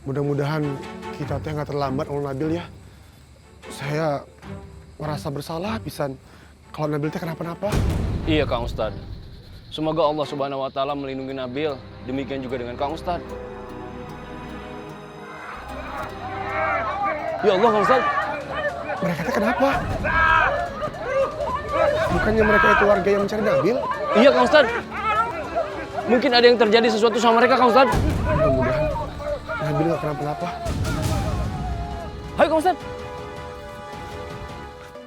Mudah-mudahan kita teh nggak terlambat oleh Nabil ya. Saya merasa bersalah pisan kalau Nabil teh kenapa-napa. Iya Kang Ustadz. Semoga Allah Subhanahu wa taala melindungi Nabil. Demikian juga dengan Kang Ustadz. Ya Allah Kang Ustadz. Mereka teh kenapa? Bukannya mereka itu warga yang mencari Nabil? Iya Kang Ustadz. Mungkin ada yang terjadi sesuatu sama mereka Kang Ustadz. Mudah-mudahan Nabil nggak kenapa-napa. Hai Kang Ustadz.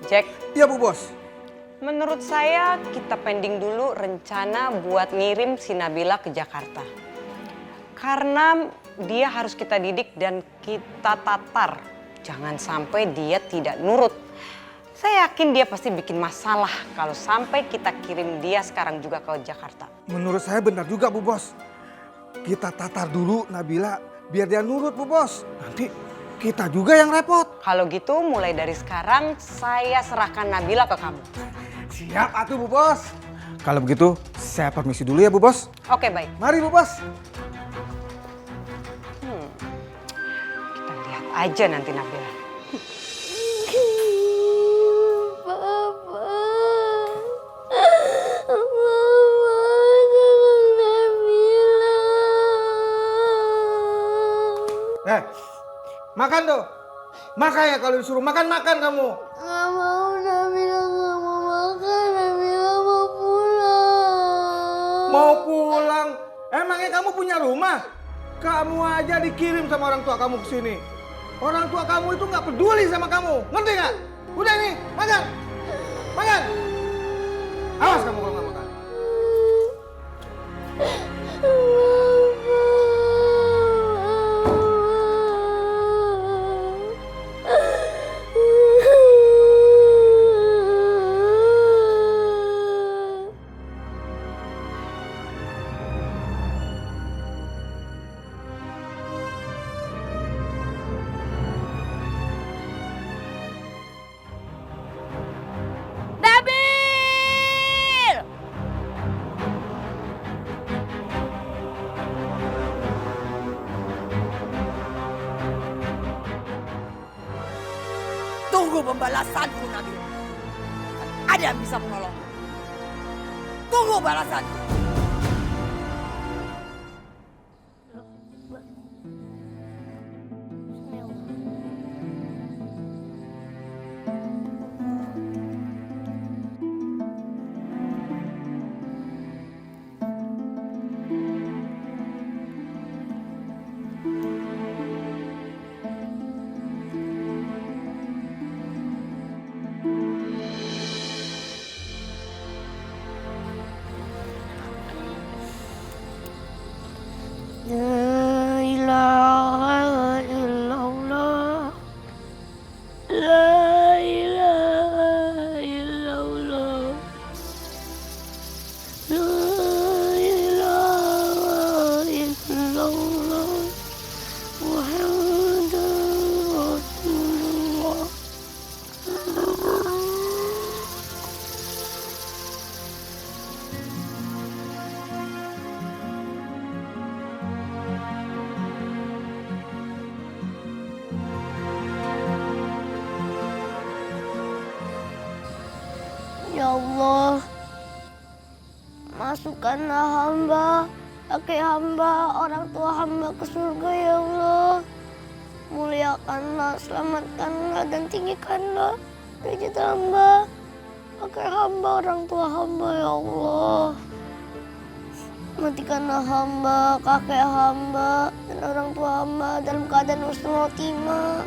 Jack, Iya Bu Bos. menurut saya kita pending dulu rencana buat ngirim si Nabila ke Jakarta. Karena dia harus kita didik dan kita tatar. Jangan sampai dia tidak nurut. Saya yakin dia pasti bikin masalah kalau sampai kita kirim dia sekarang juga ke Jakarta. Menurut saya benar juga Bu Bos. Kita tatar dulu Nabila biar dia nurut Bu Bos. Nanti kita juga yang repot. Kalau gitu mulai dari sekarang saya serahkan Nabila ke kamu. Siap atuh Bu Bos. Kalau begitu saya permisi dulu ya Bu Bos. Oke baik, Mari Bu Bos. kita lihat aja nanti Nabila. Makan tuh. Makanya kalau disuruh makan-makan kamu. Nggak mau, Nabila nggak mau makan, Nabila mau pulang. Mau pulang. Emangnya kamu punya rumah? Kamu aja dikirim sama orang tua kamu ke sini. Orang tua kamu itu nggak peduli sama kamu. Ngerti nggak? Udah nih, makan. Makan. Awas kamu kalau nggak makan. Nabil! Tunggu pembalasanku, Nabil. Ada yang bisa menolong. Tunggu balasanku. La ilaha illallah. La ilaha illallah. La ilaha illallah. Muhammadur Rasulullah. Ya Allah, masukkanlah hamba, kakek hamba, orang tua hamba ke surga ya Allah. Muliakanlah, selamatkanlah dan tinggikanlah derajat hamba, kakek hamba, orang tua hamba ya Allah. Matikanlah hamba, kakek hamba, dan orang tua hamba dalam keadaan husnul khotimah.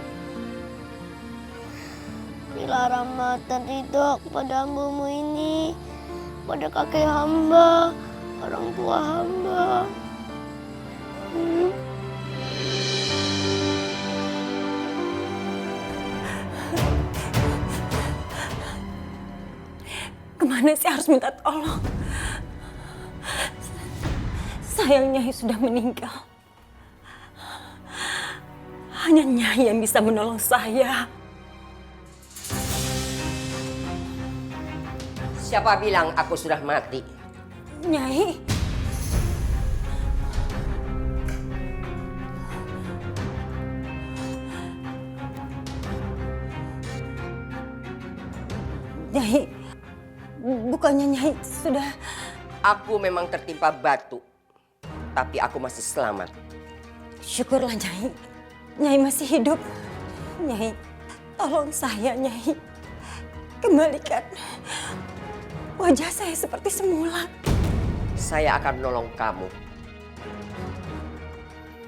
Berilah rahmat dan ridho kepada hamba-Mu ini, kepada kakek hamba, orang tua hamba. Kemana sih harus minta tolong? Sayang Nyai sudah meninggal. Hanya Nyai yang bisa menolong saya. Siapa bilang aku sudah mati? Nyai, Nyai, bukannya Nyai sudah... Aku memang tertimpa batu, tapi aku masih selamat. Syukurlah Nyai, Nyai masih hidup. Nyai, tolong saya Nyai, kembalikan wajah saya seperti semula. Saya akan menolong kamu.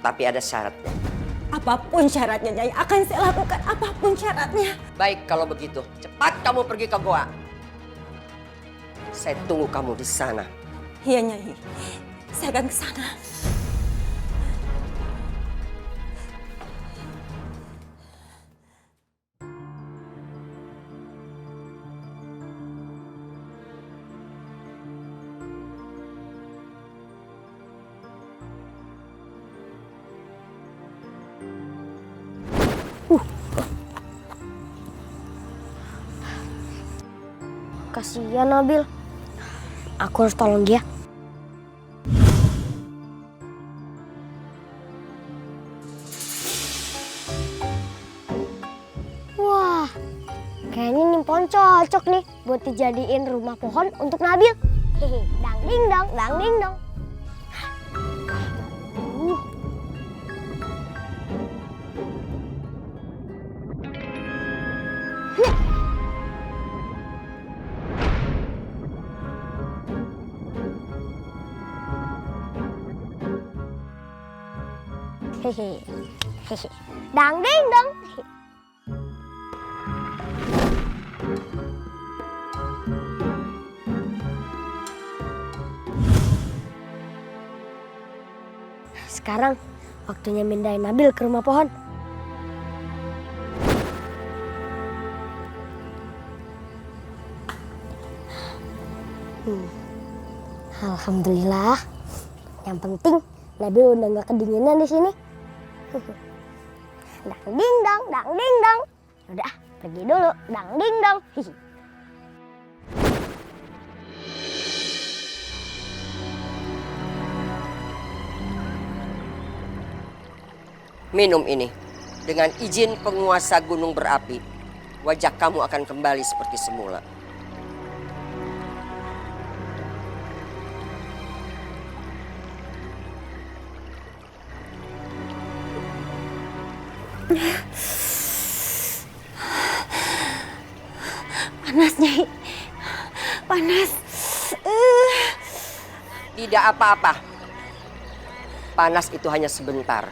Tapi ada syaratnya. Apapun syaratnya Nyai, akan saya lakukan apapun syaratnya. Baik kalau begitu, cepat kamu pergi ke goa. Saya tunggu kamu di sana. Iya Nyai, saya akan ke sana. Kasihan Nabil. Aku harus tolong dia. Wah, kayaknya ini pohon cocok nih buat dijadiin rumah pohon untuk Nabil. Hehe, dang ding dong, dang ding dong. Hehe, hehe, dang ding dong. Sekarang waktunya mindahin Nabil ke rumah pohon. Alhamdulillah. Yang penting Nabil udah gak kedinginan di sini. Dang ding dong, dang ding dong. Udah, pergi dulu. Dang ding dong. Hihi. Minum ini. Dengan izin penguasa gunung berapi, wajah kamu akan kembali seperti semula. Panas Nyai, panas. Tidak apa-apa. Panas itu hanya sebentar.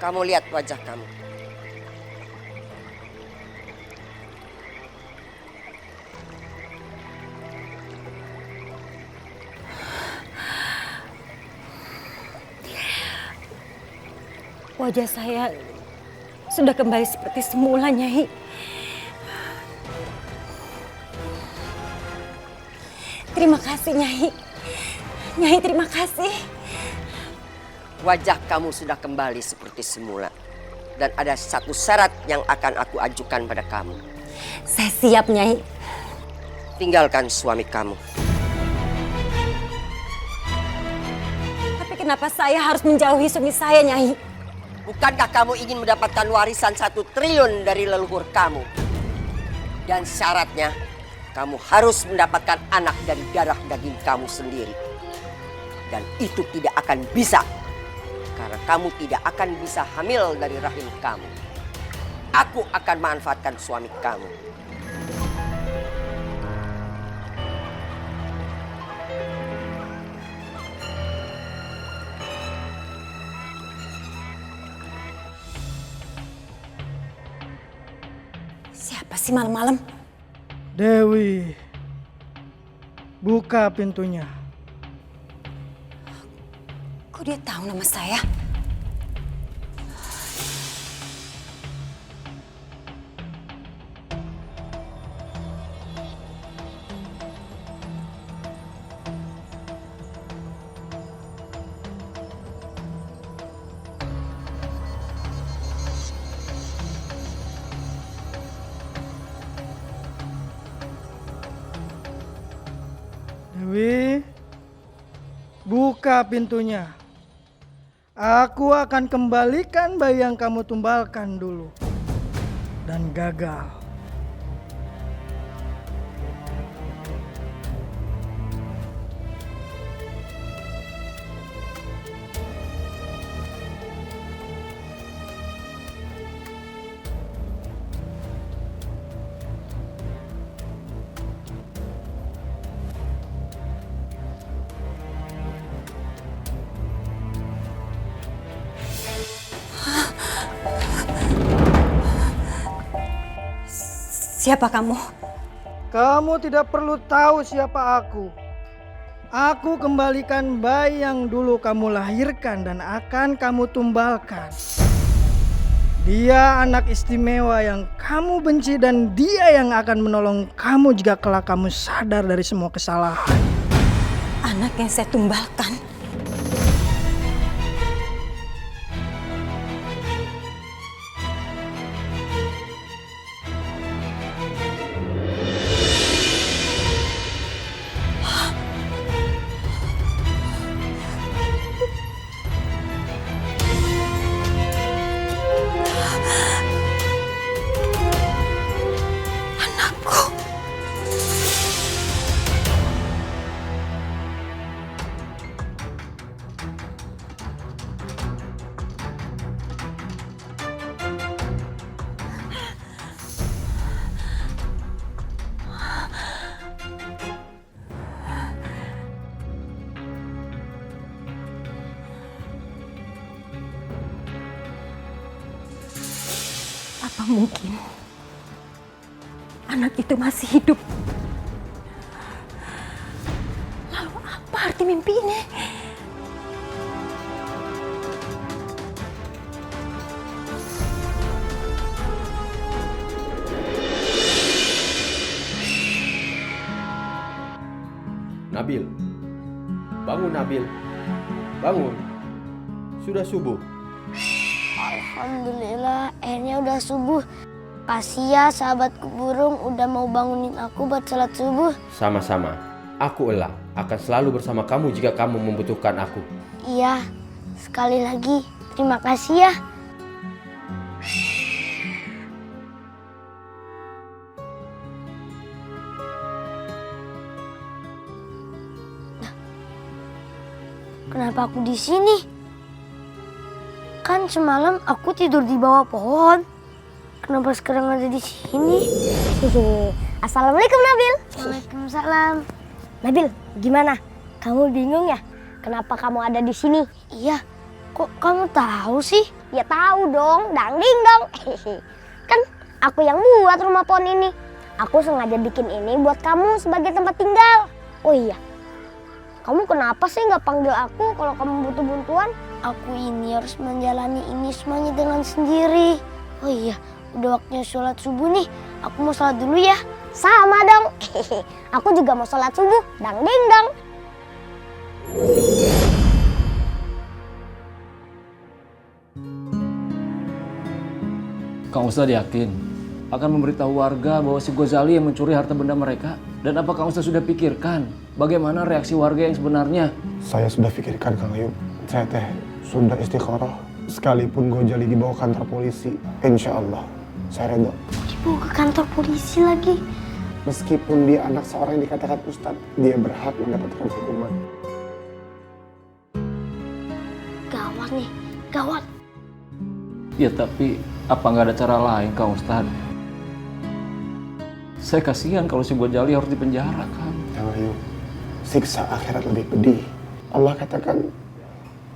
Kamu lihat wajah kamu. Wajah saya sudah kembali seperti semula, Nyai. Terima kasih, Nyai. Nyai, terima kasih. Wajah kamu sudah kembali seperti semula. Dan ada satu syarat yang akan aku ajukan pada kamu. Saya siap, Nyai. Tinggalkan suami kamu. Tapi kenapa saya harus menjauhi suami saya, Nyai? Bukankah kamu ingin mendapatkan warisan 1 triliun dari leluhur kamu? Dan syaratnya, kamu harus mendapatkan anak dari darah daging kamu sendiri. Dan itu tidak akan bisa. Karena kamu tidak akan bisa hamil dari rahim kamu. Aku akan manfaatkan suami kamu. Siapa sih malam-malam? Dewi, buka pintunya. Kok dia tahu nama saya? buka pintunya. Aku akan kembalikan bayi yang kamu tumbalkan dulu. Dan gagal. Siapa kamu? Kamu tidak perlu tahu siapa aku. Aku kembalikan bayi yang dulu kamu lahirkan dan akan kamu tumbalkan. Dia anak istimewa yang kamu benci dan dia yang akan menolong kamu jika kelak kamu sadar dari semua kesalahan. Anak yang saya tumbalkan. Apa mungkin anak itu masih hidup? Lalu apa arti mimpi ini? Nabil, bangun Nabil, bangun. Sudah subuh. Alhamdulillah, akhirnya udah subuh. Kasih ya sahabatku burung udah mau bangunin aku buat sholat subuh. Sama-sama. Aku Ella akan selalu bersama kamu jika kamu membutuhkan aku. Iya, sekali lagi terima kasih ya. Nah, kenapa aku di sini? Kan semalam aku tidur di bawah pohon. Kenapa sekarang ada di sini? Assalamualaikum Nabil. Waalaikumsalam. Nabil, gimana? Kamu bingung ya? Kenapa kamu ada di sini? Iya, kok kamu tahu sih? Ya tahu dong, dangding dong. Kan aku yang buat rumah pohon ini. Aku sengaja bikin ini buat kamu sebagai tempat tinggal. Oh iya, kamu kenapa sih nggak panggil aku kalau kamu butuh bantuan? Aku ini harus menjalani ini semuanya dengan sendiri. Oh iya, udah waktunya sholat subuh nih. Aku mau sholat dulu ya. Sama dong. Aku juga mau sholat subuh. Dangding dong. Kang Ustadz yakin akan memberitahu warga bahwa si Ghazali yang mencuri harta benda mereka? Dan apa Kang Ustadz sudah pikirkan bagaimana reaksi warga yang sebenarnya? Saya sudah pikirkan Kang Ayub. Saya teh sudah istikharah. Sekalipun Ghazali dibawa kantor polisi, insya Allah saya reda. Dibawa ke kantor polisi lagi. Meskipun dia anak seorang yang dikatakan Ustadz, dia berhak mendapatkan hukuman. Gawat nih, gawat. Ya tapi apa nggak ada cara lain Kang Ustadz? Saya kasihan kalau si Ghazali harus dipenjara Kang. Kang Ayub, siksa akhirat lebih pedih. Allah katakan,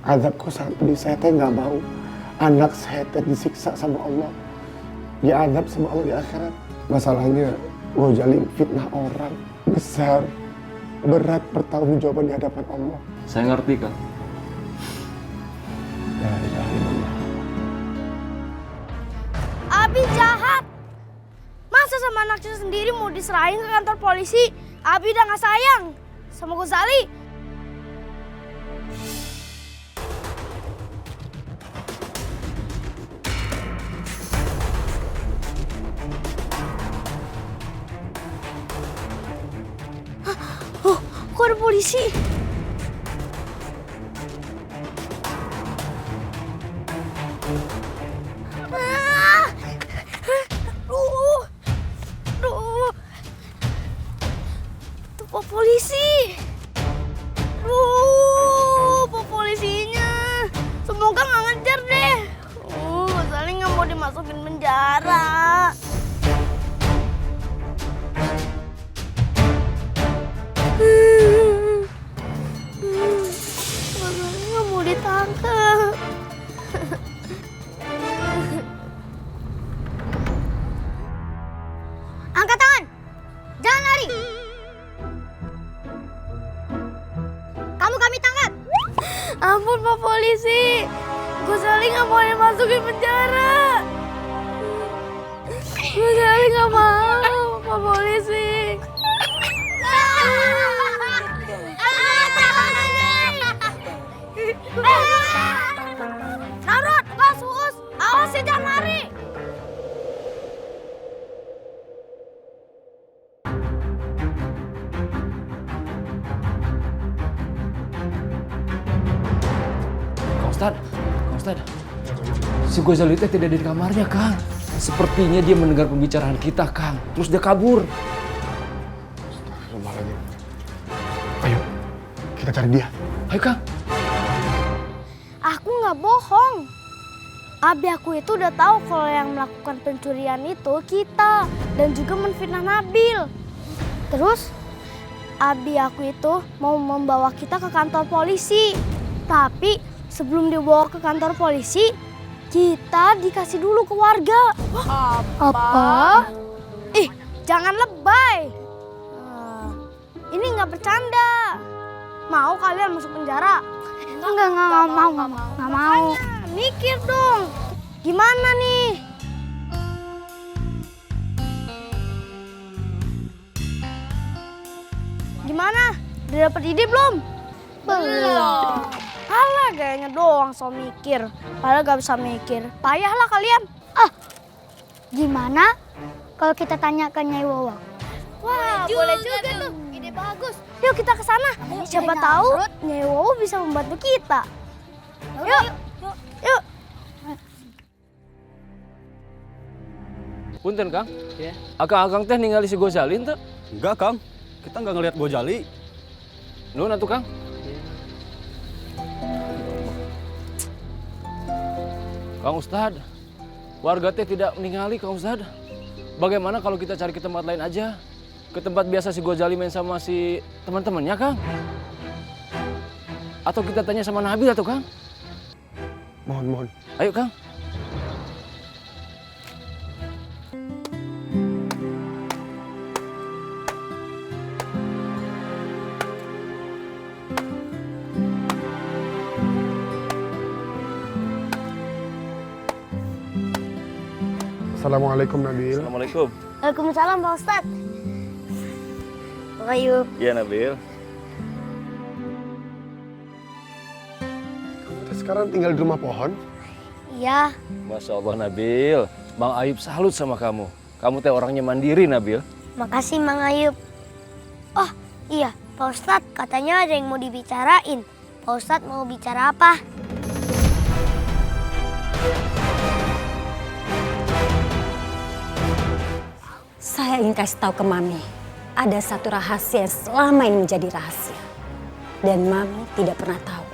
azabku sangat pedih. Saya teh nggak mau anak saya teh disiksa sama Allah, diazab sama Allah di akhirat. Masalahnya Ghazali fitnah orang besar, berat pertanggungjawaban di hadapan Allah. Saya ngerti Kang. La ilaha illallah. Abi jahat. Masa sama anaknya sendiri mau diserahin ke kantor polisi? Abi udah gak sayang sama Ghazali. Kok ada polisi? dimasukin penjara. Ghazali nggak mau ditangkap. Angkat tangan, jangan lari. Kami tangkap. Ampun Pak Polisi, Ghazali nggak mau dimasukin penjara. Ghazali nggak mau, Pak Polisi. Narot, Mas Uus, awas ya jangan lari. Kang Ustadz, si Ghazali teh tidak ada di kamarnya, Kang. Sepertinya dia mendengar pembicaraan kita, Kang. Terus dia kabur. Astagfirullahaladzim. Ayo, kita cari dia. Ayo, Kang. Aku nggak bohong. Abi aku itu udah tahu kalau yang melakukan pencurian itu kita dan juga menfitnah Nabil. Terus Abi aku itu mau membawa kita ke kantor polisi. Tapi sebelum dibawa ke kantor polisi, kita dikasih dulu ke warga. Apa? Ih, jangan lebay. Ini nggak bercanda. Mau kalian masuk penjara? Enggak mau. Mikir dong. Gimana nih? Gimana? Udah dapet ide belum? Belum. Alah, gayanya doang so mikir. Padahal gak bisa mikir. Payahlah kalian. Gimana kalau kita tanya ke Nyai Wowo? Wah, boleh juga tuh. Ide bagus. Yuk kita ke sana. Siapa tahu Nyai Wowo bisa membantu kita. Yuk. Punten, Kang. Akang-akang teh ningali si Ghazali teh? Enggak, Kang. Kita nggak ngelihat Ghazali. Nuhun atuh, Kang. Kang Ustadz, warga teh tidak ningali, Kang Ustadz. Bagaimana kalau kita cari ke tempat lain aja? Ke tempat biasa si Ghazali main sama si teman-temannya, Kang? Atau kita tanya sama Nabil atau Kang? Mohon. Ayo, Kang. Assalamualaikum Nabil. Assalamualaikum. Waalaikumsalam Pak Ustadz. Ayo. Iya, Nabil. Kamu sekarang tinggal di rumah pohon? Iya. Masya Allah, Nabil. Bang Ayub salut sama kamu. Kamu teh orangnya mandiri, Nabil. Makasih Mang Ayub. Oh iya, Pak Ustadz katanya ada yang mau dibicarain. Pak Ustadz mau bicara apa? Saya ingin kasih tahu ke Mami, ada satu rahasia yang selama ini menjadi rahasia. Dan Mami tidak pernah tahu.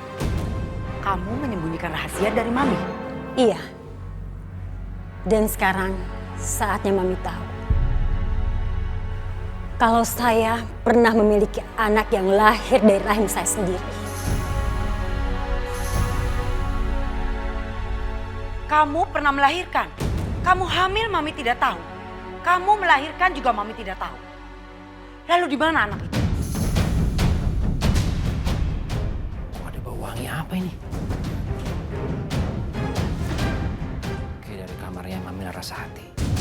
Kamu menyembunyikan rahasia dari Mami? Iya. Dan sekarang saatnya Mami tahu. Kalau saya pernah memiliki anak yang lahir dari rahim saya sendiri. Kamu pernah melahirkan? Kamu hamil, Mami tidak tahu. Kamu melahirkan juga Mami tidak tahu. Lalu di mana anak itu? Ada bau wangi apa ini? Kayak dari kamarnya Mami Larasati.